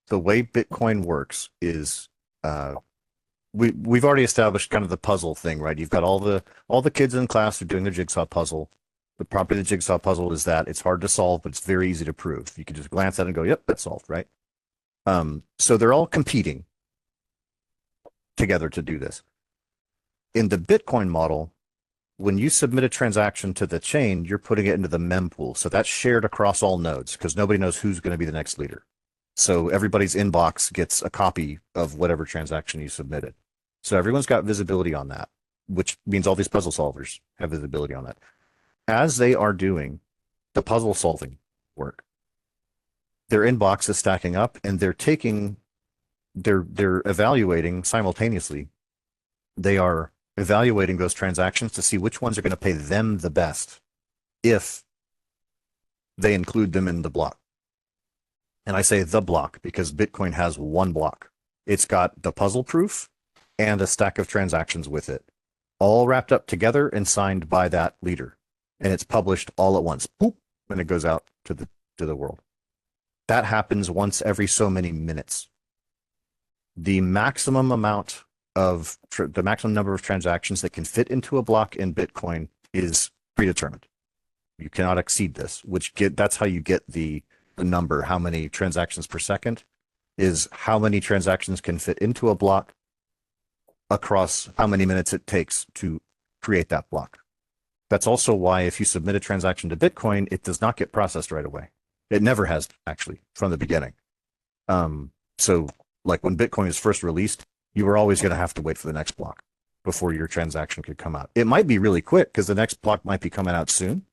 the way Bitcoin works is we've already established kind of the puzzle thing, right? You've got all the kids in class are doing their jigsaw puzzle. The property of the jigsaw puzzle is that it's hard to solve, but it's very easy to prove. You can just glance at it and go, "Yep, that's solved," right? So they're all competing together to do this. In the Bitcoin model, when you submit a transaction to the chain, you're putting it into the mempool. So that's shared across all nodes because nobody knows who's going to be the next leader. So everybody's inbox gets a copy of whatever transaction you submitted. So everyone's got visibility on that, which means all these puzzle solvers have visibility on that. As they are doing the puzzle solving work, their inbox is stacking up and they're evaluating simultaneously. They are evaluating those transactions to see which ones are going to pay them the best if they include them in the block. And I say the block because Bitcoin has one block. It's got the puzzle proof and a stack of transactions with it, all wrapped up together and signed by that leader. And it's published all at once. Boop, and it goes out to the world. That happens once every so many minutes. The maximum amount of the maximum number of transactions that can fit into a block in Bitcoin is predetermined. You cannot exceed this, that's how you get the number, how many transactions per second is how many transactions can fit into a block across how many minutes it takes to create that block. That's also why if you submit a transaction to Bitcoin, it does not get processed right away. It never has actually from the beginning. So like when Bitcoin is first released, you were always going to have to wait for the next block before your transaction could come out. It might be really quick because the next block might be coming out soon.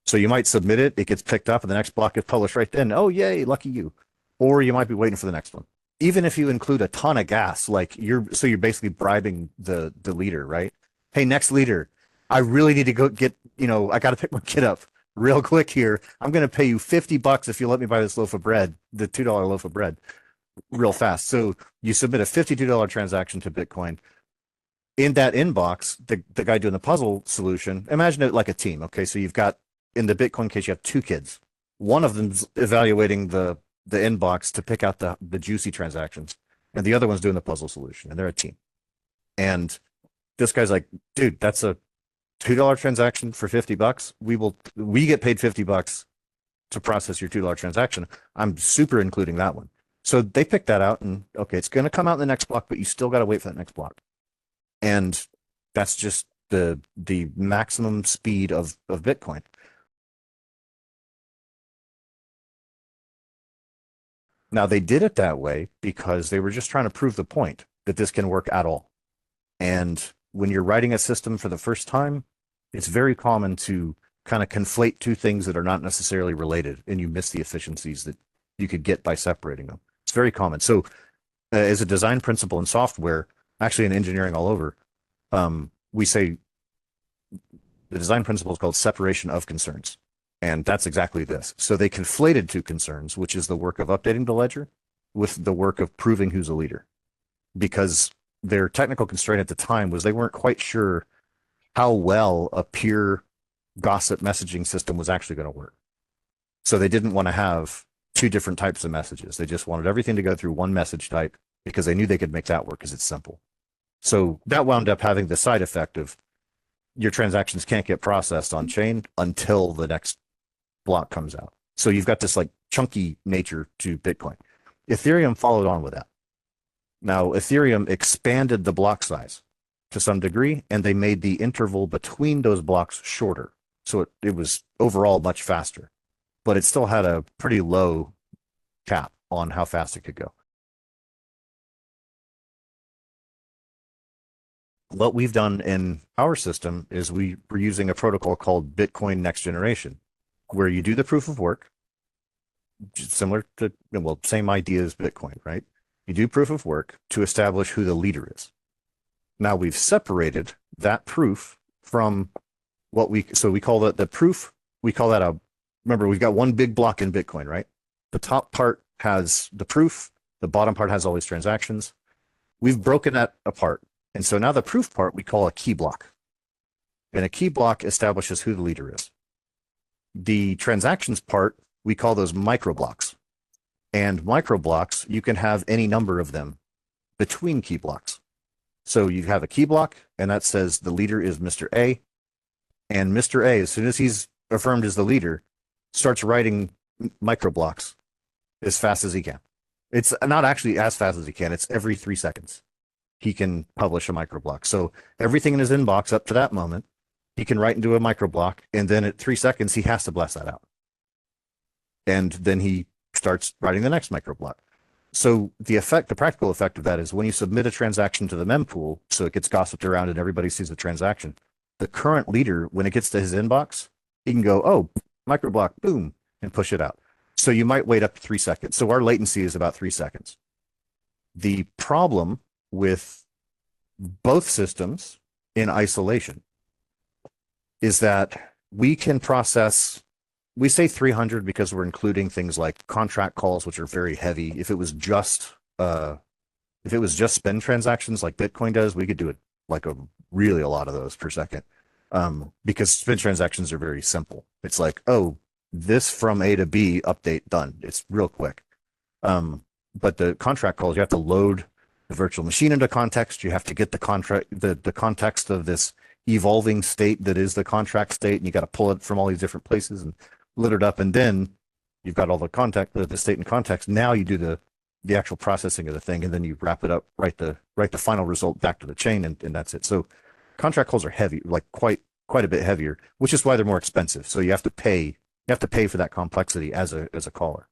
So you might submit it, it gets picked up, and the next block is published right then. Oh, yay, lucky you. Or you might be waiting for the next one. Even if you include a ton of gas, like you're basically bribing the leader, right? Hey, next leader, I really need to go get, I got to pick my kid up real quick here. I'm going to pay you $50 if you let me buy this loaf of bread, the $2 loaf of bread, real fast. So you submit a $52 transaction to Bitcoin. In that inbox, the guy doing the puzzle solution, imagine it like a team. Okay, so you've got, in the Bitcoin case, you have two kids. One of them's evaluating the inbox to pick out the juicy transactions, and the other one's doing the puzzle solution, and they're a team. And this guy's like, dude, that's a $2 transaction for $50. We get paid $50 to process your $2 transaction. I'm super including that one. So they pick that out, and okay, it's going to come out in the next block, but you still got to wait for that next block. And that's just the maximum speed of Bitcoin. Now, they did it that way because they were just trying to prove the point that this can work at all. And when you're writing a system for the first time, it's very common to kind of conflate two things that are not necessarily related, and you miss the efficiencies that you could get by separating them. It's very common. So as a design principle in software, actually in engineering all over, we say the design principle is called separation of concerns. And that's exactly this. So they conflated two concerns, which is the work of updating the ledger with the work of proving who's a leader. Because their technical constraint at the time was they weren't quite sure how well a peer gossip messaging system was actually going to work. So they didn't want to have two different types of messages. They just wanted everything to go through one message type because they knew they could make that work because it's simple. So that wound up having the side effect of your transactions can't get processed on chain until the next block comes out. So you've got this like chunky nature to Bitcoin. Ethereum followed on with that. Now, Ethereum expanded the block size to some degree, and they made the interval between those blocks shorter. So it was overall much faster, but it still had a pretty low cap on how fast it could go. What we've done in our system is we're using a protocol called Bitcoin Next Generation, where you do the proof of work, similar to, well, same idea as Bitcoin, right? You do proof of work to establish who the leader is. Now we've separated that proof from so we call that the proof, we call that remember, we've got one big block in Bitcoin, right? The top part has the proof, the bottom part has all these transactions. We've broken that apart. And so now the proof part we call a key block. And a key block establishes who the leader is. The transactions part, we call those micro blocks. And micro blocks, you can have any number of them between key blocks. So you have a key block, and that says the leader is Mr. A. And Mr. A, as soon as he's affirmed as the leader, starts writing micro blocks as fast as he can. It's not actually as fast as he can, it's every 3 seconds he can publish a micro block. So everything in his inbox up to that moment, he can write into a micro block, and then at 3 seconds, he has to blast that out. And then he starts writing the next micro block. So the practical effect of that is when you submit a transaction to the mempool, so it gets gossiped around and everybody sees the transaction, the current leader, when it gets to his inbox, he can go, oh, micro block, boom, and push it out. So you might wait up to 3 seconds. So our latency is about 3 seconds. The problem with both systems in isolation is that we can process, we say 300 because we're including things like contract calls, which are very heavy. If it was just spend transactions like Bitcoin does, we could do it like a lot of those per second. Because spend transactions are very simple. It's like, oh, this from A to B update done. It's real quick. But the contract calls, you have to load the virtual machine into context. You have to get the context of this evolving state that is the contract state, and you got to pull it from all these different places and lit it up, and then you've got all the state and context. Now you do the actual processing of the thing, and then you wrap it up, write the final result back to the chain, and that's it. So contract calls are heavy, like quite a bit heavier, which is why they're more expensive. So you have to pay for that complexity as a caller.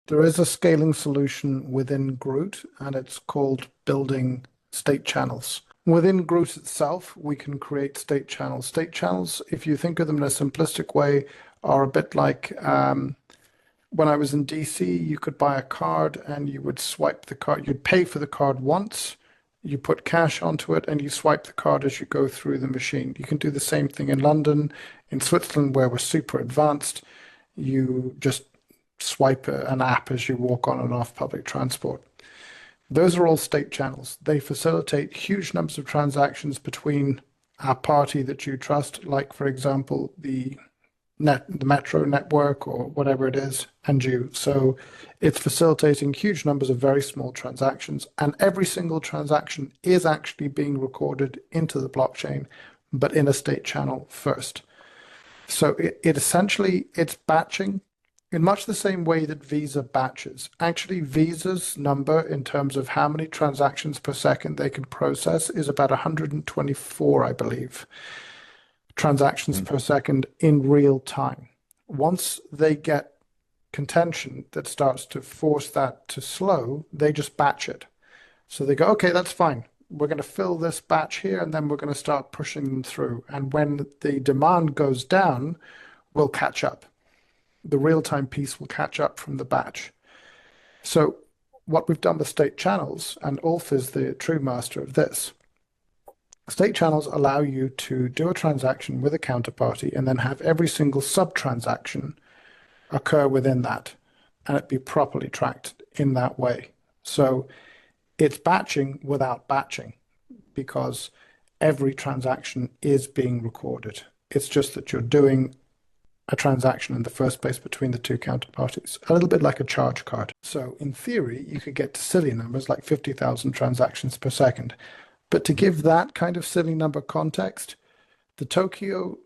There is a scaling solution within GROOT, and it's called building state channels. Within GROOT itself, we can create state channels. State channels, if you think of them in a simplistic way, are a bit like when I was in DC, you could buy a card and you would swipe the card. You'd pay for the card once, you put cash onto it, and you swipe the card as you go through the machine. You can do the same thing in London, in Switzerland, where we're super advanced. You just swipe an app as you walk on and off public transport. Those are all state channels. They facilitate huge numbers of transactions between a party that you trust, like, for example, the metro network or whatever it is, and you. So it's facilitating huge numbers of very small transactions, and every single transaction is actually being recorded into the blockchain, but in a state channel first. So it essentially, it's batching in much the same way that Visa batches. Actually, Visa's number in terms of how many transactions per second they can process is about 124, I believe, transactions per second in real time. Once they get contention that starts to force that to slow, they just batch it. So they go, okay, that's fine. We're going to fill this batch here, and then we're going to start pushing them through. And when the demand goes down, we'll catch up. The real-time piece will catch up from the batch. So what we've done with state channels, and Ulf is the true master of this, state channels allow you to do a transaction with a counterparty and then have every single sub-transaction occur within that, and it be properly tracked in that way. So it's batching without batching, because every transaction is being recorded. It's just that you're doing a transaction in the first place between the two counterparties, a little bit like a charge card. So in theory, you could get to silly numbers like 50,000 transactions per second. But to give that kind of silly number context, the Tokyo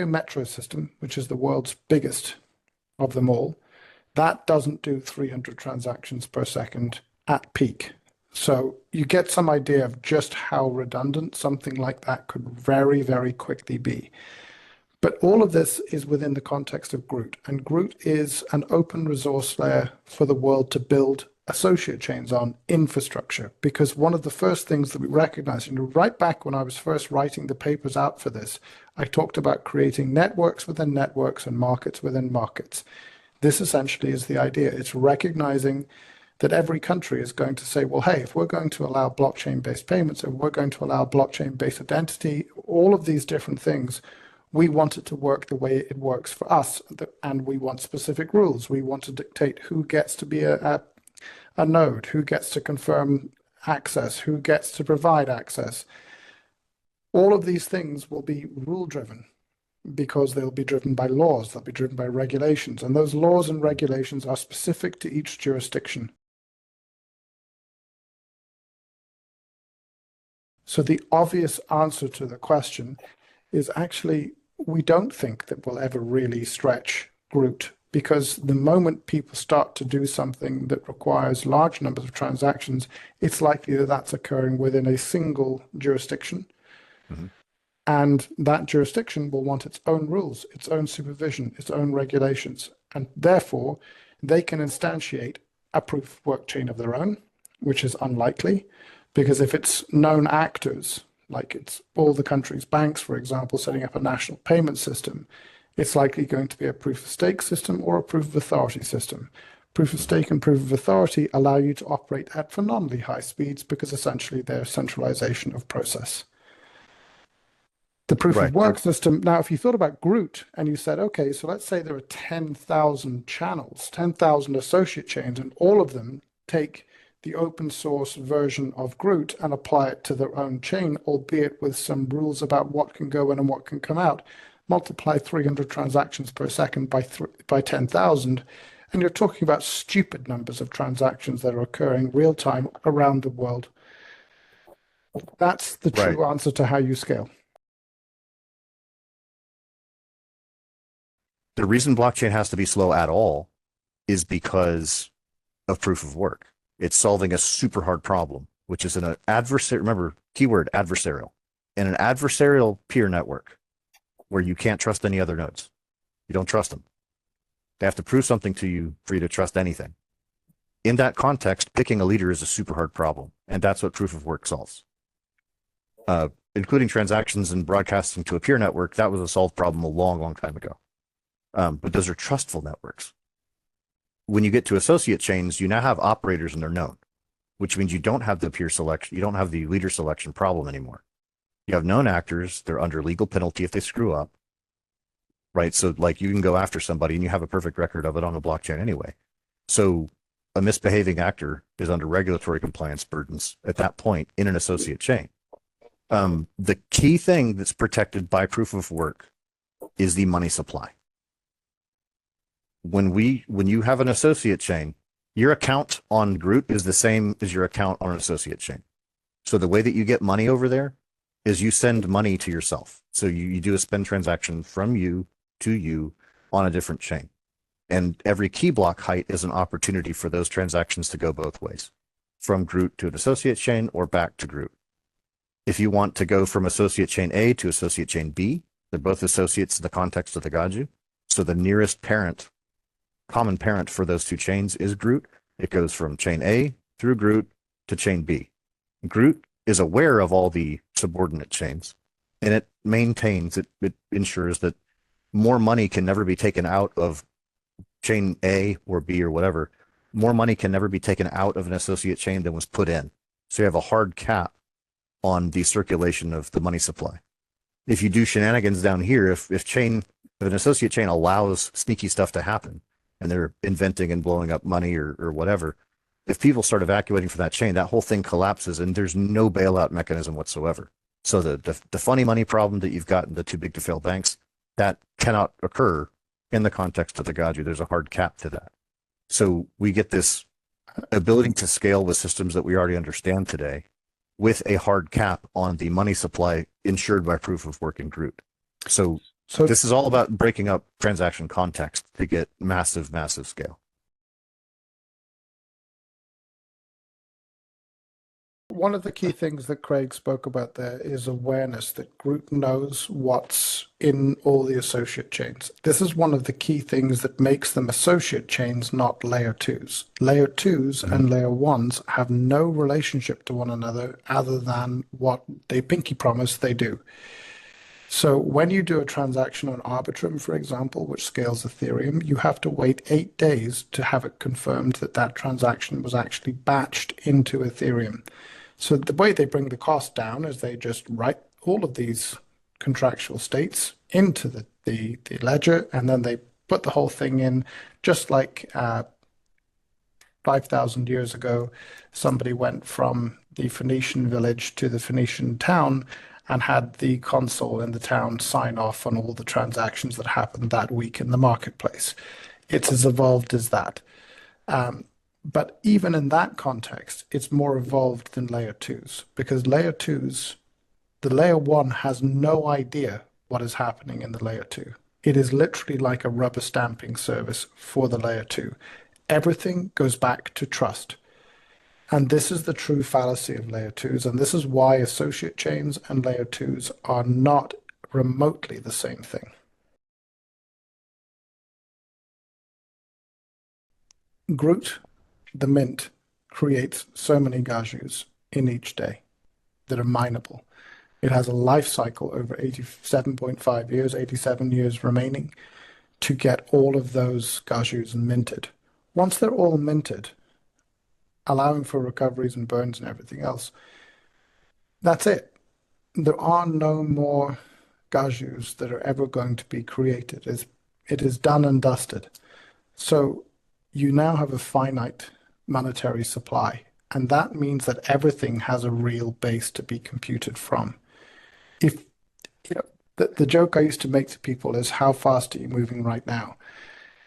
metro system, which is the world's biggest of them all, that doesn't do 300 transactions per second at peak. So you get some idea of just how redundant something like that could very, very quickly be. But all of this is within the context of GROOT, and GROOT is an open resource layer for the world to build associate chains on infrastructure. Because one of the first things that we recognized, right back when I was first writing the papers out for this, I talked about creating networks within networks and markets within markets. This essentially is the idea. It's recognizing that every country is going to say, well, hey, if we're going to allow blockchain-based payments, and we're going to allow blockchain-based identity, all of these different things, we want it to work the way it works for us, and we want specific rules. We want to dictate who gets to be a node, who gets to confirm access, who gets to provide access. All of these things will be rule-driven. because they'll be driven by laws, they'll be driven by regulations, and those laws and regulations are specific to each jurisdiction. So the obvious answer to the question is actually we don't think that we'll ever really stretch GROOT, because the moment people start to do something that requires large numbers of transactions, it's likely that that's occurring within a single jurisdiction. Mhm. And that jurisdiction will want its own rules, its own supervision, its own regulations. And therefore, they can instantiate a proof of work chain of their own, which is unlikely, because if it's known actors, like it's all the country's banks, for example, setting up a national payment system, it's likely going to be a proof of stake system or a proof of authority system. Proof of stake and proof of authority allow you to operate at phenomenally high speeds because essentially they're centralization of process. The proof of Right. work system. Now, if you thought about GROOT and you said, okay, so let's say there are 10,000 channels, 10,000 associate chains, and all of them take the open source version of GROOT and apply it to their own chain, albeit with some rules about what can go in and what can come out. Multiply 300 transactions per second by 10,000, and you're talking about stupid numbers of transactions that are occurring real time around the world. That's the Right. true answer to how you scale. The reason blockchain has to be slow at all is because of proof of work. It's solving a super hard problem, which is an adversary. Remember, keyword adversarial. In an adversarial peer network where you can't trust any other nodes, you don't trust them. They have to prove something to you for you to trust anything. In that context, picking a leader is a super hard problem, and that's what proof of work solves. Including transactions and broadcasting to a peer network, that was a solved problem a long, long time ago. But those are trustful networks. When you get to associate chains, you now have operators and they're known, which means you don't have the peer selection, you don't have the leader selection problem anymore. You have known actors, they're under legal penalty if they screw up, right? So like you can go after somebody and you have a perfect record of it on a blockchain anyway. So a misbehaving actor is under regulatory compliance burdens at that point in an associate chain. The key thing that's protected by proof of work is the money supply. When you have an associate chain, your account on GROOT is the same as your account on an associate chain. So the way that you get money over there is you send money to yourself. So you do a spend transaction from you to you on a different chain. And every key block height is an opportunity for those transactions to go both ways, from GROOT to an associate chain or back to GROOT. If you want to go from associate chain A to associate chain B, they're both associates in the context of the Gaju. So the nearest common parent for those two chains is GROOT. It goes from chain A through GROOT to chain B. GROOT is aware of all the subordinate chains, and it maintains, it ensures that more money can never be taken out of chain A or B or whatever. More money can never be taken out of an associate chain than was put in. So you have a hard cap on the circulation of the money supply. If you do shenanigans down here, if an associate chain allows sneaky stuff to happen and they're inventing and blowing up money or whatever, if people start evacuating from that chain, that whole thing collapses and there's no bailout mechanism whatsoever. So the funny money problem that you've got in the too big to fail banks, that cannot occur in the context of the Gaju. There's a hard cap to that. So we get this ability to scale with systems that we already understand today with a hard cap on the money supply ensured by proof of work in GROOT. So this is all about breaking up transaction context to get massive, massive scale. One of the key things that Craig spoke about there is awareness that GROOT knows what's in all the associate chains. This is one of the key things that makes them associate chains, not layer twos. Layer twos and layer ones have no relationship to one another other than what they pinky promise they do. So when you do a transaction on Arbitrum, for example, which scales Ethereum, you have to wait 8 days to have it confirmed that that transaction was actually batched into Ethereum. So the way they bring the cost down is they just write all of these contractual states into the ledger, and then they put the whole thing in, just like 5,000 years ago, somebody went from the Phoenician village to the Phoenician town, and had the consul in the town sign off on all the transactions that happened that week in the marketplace. It's as evolved as that. But even in that context, it's more evolved than layer twos because layer twos, the layer one has no idea what is happening in the layer two. It is literally like a rubber stamping service for the layer two. Everything goes back to trust. And this is the true fallacy of layer twos. And this is why associate chains and layer twos are not remotely the same thing. GROOT, the mint, creates so many Gajus in each day that are mineable. It has a life cycle over 87.5 years, 87 years remaining to get all of those Gajus minted. Once they're all minted, allowing for recoveries and burns and everything else, that's it. There are no more Gajus that are ever going to be created. It is done and dusted. So you now have a finite monetary supply, and that means that everything has a real base to be computed from. If you know, the joke I used to make to people is, how fast are you moving right now?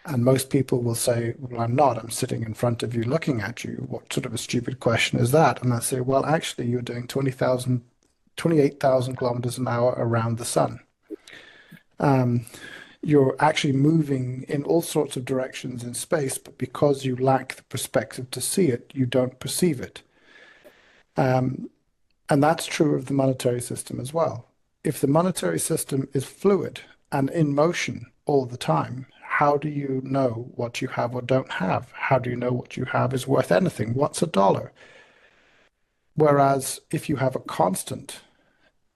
And most people will say, well, I'm not. I'm sitting in front of you looking at you. What sort of a stupid question is that? And I say, well, actually, you're doing 28,000 kilometers an hour around the sun. You're actually moving in all sorts of directions in space, but because you lack the perspective to see it, you don't perceive it. And that's true of the monetary system as well. If the monetary system is fluid and in motion all the time, how do you know what you have or don't have? How do you know what you have is worth anything? What's a dollar? Whereas if you have a constant,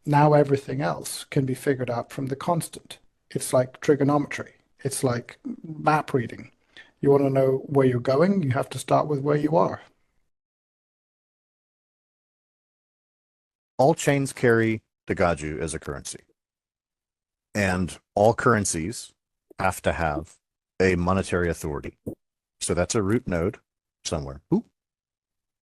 now everything else can be figured out from the constant. It's like trigonometry. It's like map reading. You want to know where you're going, you have to start with where you are. All chains carry the Gaju as a currency. And all currencies have to have a monetary authority. So that's a root node somewhere. Ooh.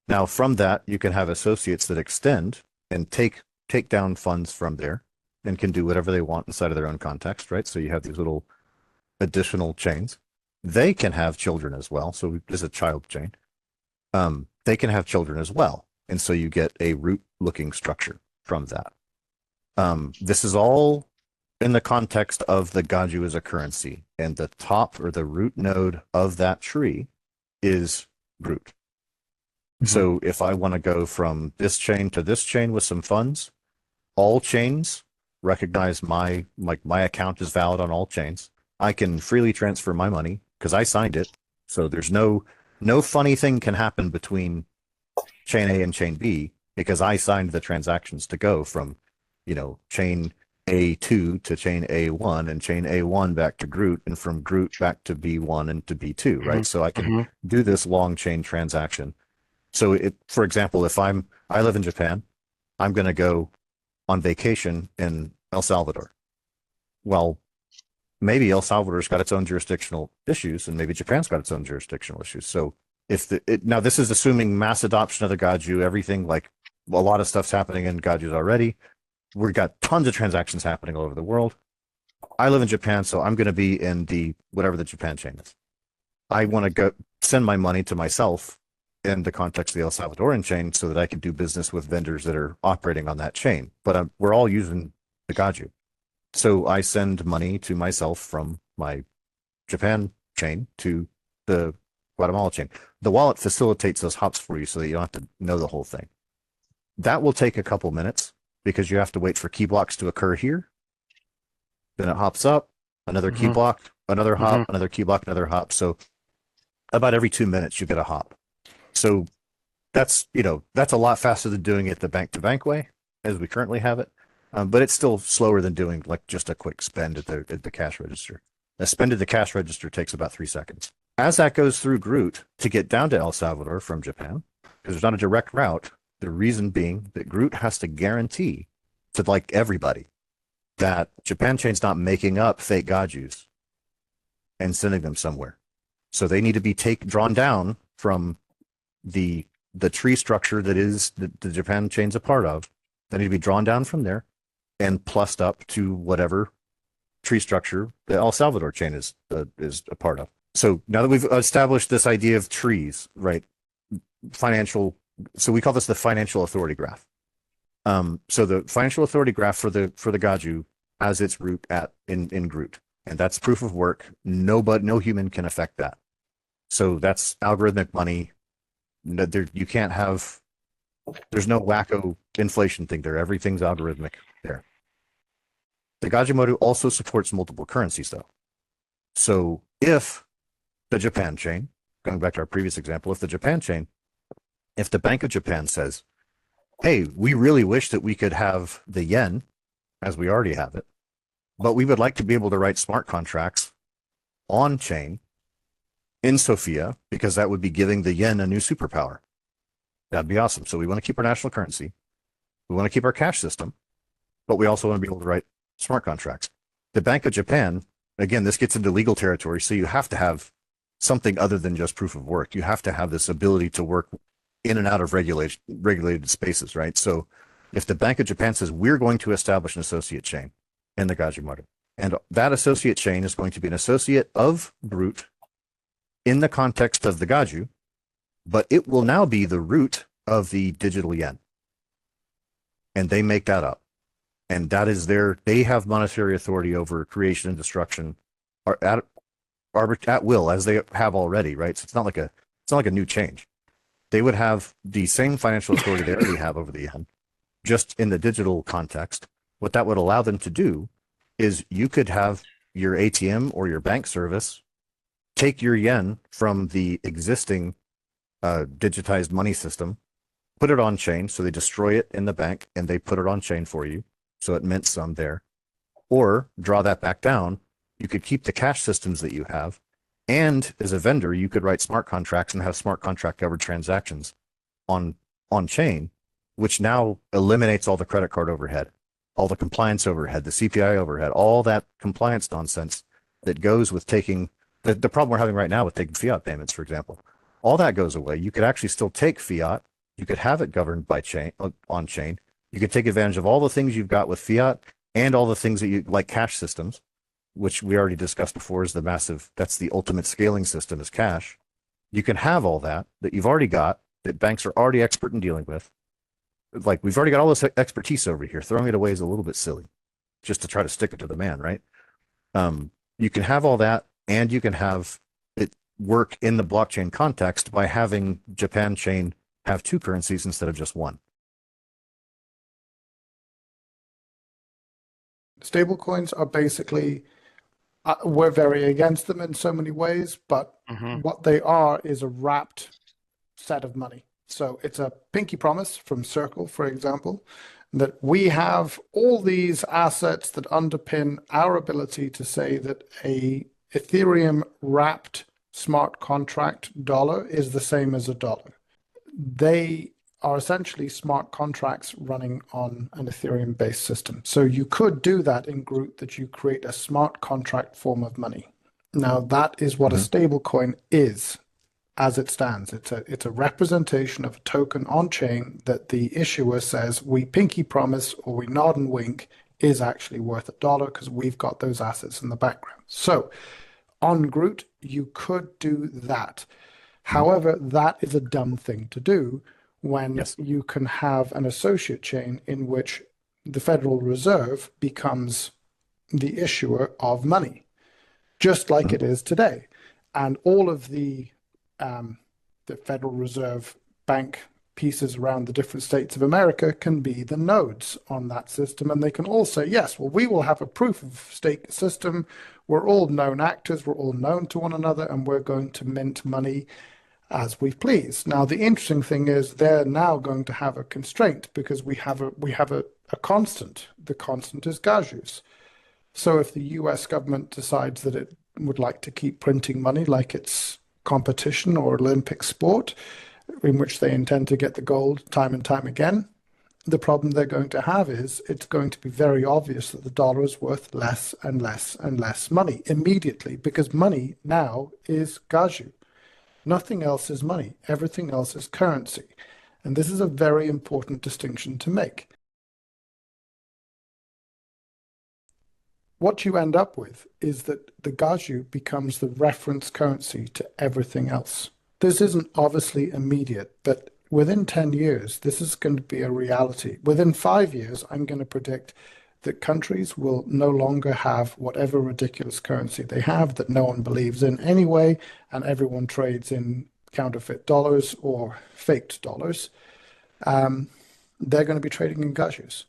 Now, from that, you can have associates that extend and take down funds from there and can do whatever they want inside of their own context, right? So you have these little additional chains. They can have children as well. So this is a child chain. They can have children as well. And so you get a root-looking structure from that. This is all in the context of the Gaju as a currency. And the top or the root node of that tree is GROOT. Mm-hmm. So if I want to go from this chain to this chain with some funds, all chains recognize my account is valid on all chains. I can freely transfer my money because I signed it. So there's no funny thing can happen between chain A and chain B because I signed the transactions to go from, chain A2 to chain A1 and chain A1 back to GROOT and from GROOT back to B1 and to B2, right? So I can do this long chain transaction. So for example, if I live in Japan, I'm going to go on vacation in El Salvador. Well, maybe El Salvador's got its own jurisdictional issues, and maybe Japan's got its own jurisdictional issues. So now this is assuming mass adoption of the Gaju, everything, like a lot of stuff's happening in Gajus already. We've got tons of transactions happening all over the world. I live in Japan, so I'm going to be in whatever the Japan chain is. I want to go send my money to myself in the context of the El Salvadoran chain so that I can do business with vendors that are operating on that chain. But we're all using the Gaju. So I send money to myself from my Japan chain to the Guatemala chain. The wallet facilitates those hops for you so that you don't have to know the whole thing. That will take a couple minutes because you have to wait for key blocks to occur here. Then it hops up, another key block, another hop, another key block, another hop. So about every 2 minutes you get a hop. So that's a lot faster than doing it the bank-to-bank way as we currently have it. But it's still slower than doing like just a quick spend at the cash register. A spend at the cash register takes about 3 seconds. As that goes through GROOT to get down to El Salvador from Japan, because there's not a direct route, the reason being that GROOT has to guarantee to like everybody that Japan chain's not making up fake Gajus and sending them somewhere. So they need to be drawn down from the tree structure that is the Japan chain's a part of. They need to be drawn down from there and plussed up to whatever tree structure the El Salvador chain is a part of. So now that we've established this idea of trees, right? Financial. So we call this the financial authority graph. So the financial authority graph for the Gaju has its root in GROOT, and that's proof of work. No human can affect that. So that's algorithmic money. You can't have. There's no wacko inflation thing there. Everything's algorithmic there. The Gajumaru also supports multiple currencies, though. So if the Japan chain, going back to our previous example, if the Bank of Japan says, hey, we really wish that we could have the yen as we already have it, but we would like to be able to write smart contracts on chain in Sophia because that would be giving the yen a new superpower. That'd be awesome. So we want to keep our national currency. We want to keep our cash system, but we also want to be able to write smart contracts. The Bank of Japan, again, this gets into legal territory. So you have to have something other than just proof of work. You have to have this ability to work in and out of regulated spaces, right? So if the Bank of Japan says we're going to establish an associate chain in the Gajumaru, and that associate chain is going to be an associate of GROOT in the context of the Gaju, but it will now be the root of the digital yen. And they make that up. And that is they have monetary authority over creation and destruction at will, as they have already, right? So it's not like a new change. They would have the same financial authority they already have over the yen, just in the digital context. What that would allow them to do is you could have your ATM or your bank service take your yen from the existing digitized money system, put it on chain. So they destroy it in the bank and they put it on chain for you. So it meant some there. Or draw that back down. You could keep the cash systems that you have. And as a vendor, you could write smart contracts and have smart contract governed transactions on chain, which now eliminates all the credit card overhead, all the compliance overhead, the CPI overhead, all that compliance nonsense that goes with taking the problem we're having right now with taking fiat payments, for example. All that goes away. You could actually still take fiat. You could have it governed by chain on chain. You could take advantage of all the things you've got with fiat and all the things that you like cash systems, which we already discussed before is that's the ultimate scaling system is cash. You can have all that you've already got, that banks are already expert in dealing with. Like we've already got all this expertise over here. Throwing it away is a little bit silly just to try to stick it to the man, right? You can have all that and you can have it work in the blockchain context by having Japan chain have two currencies instead of just one. Stablecoins are basically, we're very against them in so many ways, but what they are is a wrapped set of money. So it's a pinky promise from Circle, for example, that we have all these assets that underpin our ability to say that a Ethereum wrapped smart contract dollar is the same as a dollar. They are essentially smart contracts running on an Ethereum-based system. So you could do that in GROOT, that you create a smart contract form of money. Now that is what a stablecoin is as it stands. It's a representation of a token on chain that the issuer says we pinky promise or we nod and wink is actually worth $1 because we've got those assets in the background. So on GROOT, you could do that. However, that is a dumb thing to do when you can have an associate chain in which the Federal Reserve becomes the issuer of money, just like it is today. And all of the Federal Reserve Bank pieces around the different states of America can be the nodes on that system. And they can all say, yes, well, we will have a proof of stake system. We're all known actors. We're all known to one another, and we're going to mint money as we please. Now, the interesting thing is they're now going to have a constraint because we have a constant. The constant is Gajus. So if the US government decides that it would like to keep printing money like it's competition or Olympic sport, in which they intend to get the gold time and time again, the problem they're going to have is it's going to be very obvious that the dollar is worth less and less and less money immediately, because money now is Gaju. Nothing else is money. Everything else is currency. And this is a very important distinction to make. what you end up with is that the Gaju becomes the reference currency to everything else. This isn't obviously immediate, but within 10 years, this is going to be a reality. Within 5 years, I'm going to predict that countries will no longer have whatever ridiculous currency they have that no one believes in anyway, and everyone trades in counterfeit dollars or faked dollars. They're going to be trading in Gajus.